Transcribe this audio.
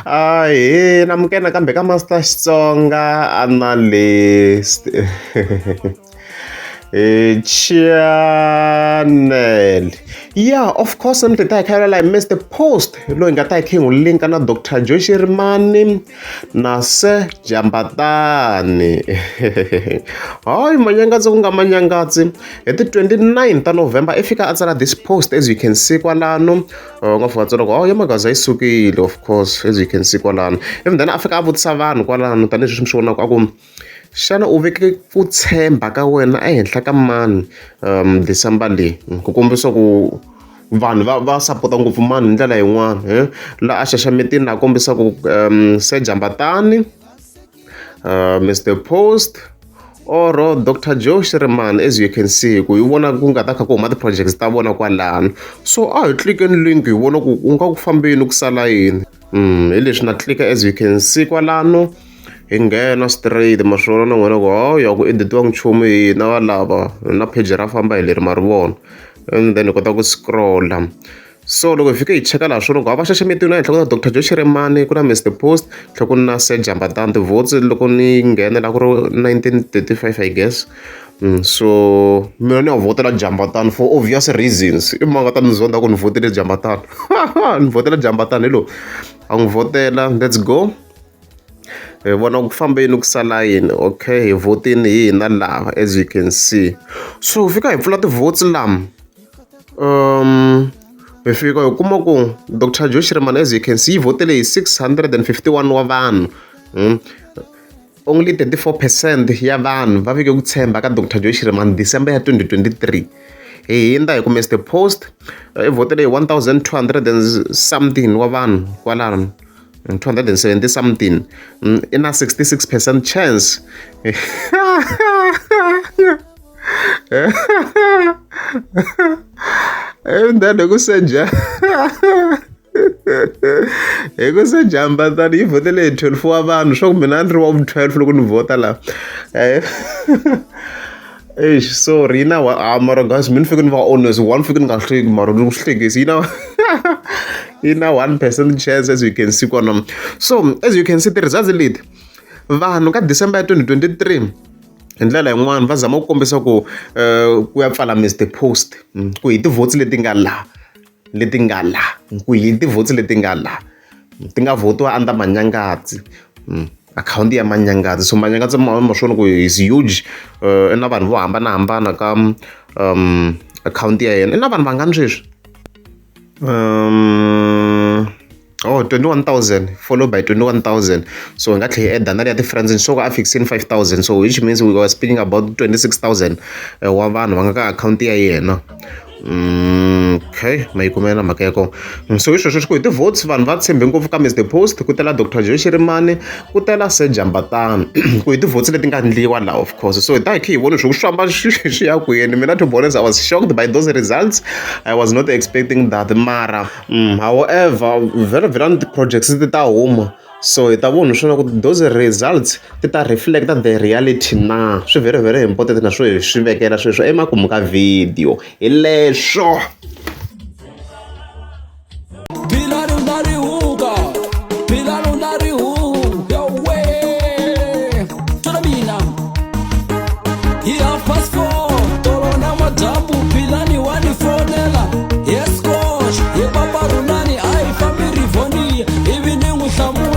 namukela kambe ka Master Xitsonga analyst channel. Yeah, of course, I'm the I missed the post. Lo ingata king link na Dr Joe Shirimani na se Jambatani. Ay manyangazi kunga manyangazi. At the 29th of November, ifika answer this post as you can see kwalano. Ngafuatsela ko yamagaza isukile, of course, as you can see kwalano. Even then Africa avutisa vanhu kwalano tani leswi swona ku xana u veke ku tshemba ka wena ehenhla ka mani December leyi ku kombisa ku vanhu va support ngopfu mani hi ndlela yin'wana la a xaxametini na kombisa ku se Jambatani, Mr Post or Dr Joe Shirimani, as you can see ku yi vona ku nga ta kha ku huma ti-projects ta vona kwalano. So a hi clickeni link hi vona ku u nga ku fambeni ku sala yini hi leswi na click as you can see kwalano hi nghena straight maswona na n'wina ku ya ku editiwa nchumu hina va lava na page ra famba hi leri ma ri vona, and then hi kota ku scrolla. So loko hi fike hi cheka laha swona ku va xaxametiwile ehenhla ku na Dr Joe Shirimani, ku na Mr Post, tlhela ku na se Jambatani. Ti-votes loko ni nghena laha ku ri 1935 I guess. So mina ni ya votela Jambatani for obvious reasons. I manga ta ni zonda ku ni votele Jambatani. Ni votela Jambatani lo a n'wi votela, let's go. Vona ku fambeni ku sala yini. Okay, hi votini hina lava as you can see. So fika hi pfula ti-votes lama hi fika hi kuma ku Dr Joe Shirimani, as you can see, hi votele hi 651 wa vanhu. Only 34% ya vanhu va veke ku tshemba ka Dr Joe Shirimani December ya 2023. Hi hindza hi ku Mr Post hi votele hi 1200 and something wa vanhu kwalano, 270 something, in a 66% chance. And then I go say Jambatani hi votele 12 wa vanhu swa ku mina ni ri wa 12 loko ni vota la. Sorry na mara guys, mina fike ni va honest, one fike ni nga hleki mara ni ku hlekisi yi na 1% chance as you can see kona. So as you can see ti-results leti vanhu ka December ya 2023 hi ndlela yin'wana va zama ku kombisa ku ku ya pfala Mr Post ku hi ti-votes leti nga la ku hi ti-votes leti nga la ti nga votiwa under manyangadzi, akhawunti ya manyangadzi. So manyangadzi ma swona ku is huge, na vanhu vo hambanahambana ka akhawunti ya yena. Na vanhu vangani sweswi 21,000 followed by 21,000. So nga tlhe add na ya ti-friends so ka fixing 5,000, so which means we were speaking about 26,000 wa vanhu va nga ka akhawunti ya yena. Okay, mayikumela mhaka ya kona. So hi sweswo ku hi ti-votes vanhu va tshembe ngopfu ka Mr Post, ku tela Dr Joe Shirimani, ku tela se Jambatani ku hi ti-votes leti nga endliwa laha, of course. So hi ta hi khe hi vona swi ku swamba swi ya kwini. Mina to be honest, I was shocked by those results. I was not expecting that, mara however very ti-projects ti ta huma, so hi ta vona swona ku those results ti ta reflect the reality na. Swi very important na swo hi swi vekela sweswo emakumu ka video hi leswo. Yes, coach. Ye papa runani, I family rivoni. Even in Musamu.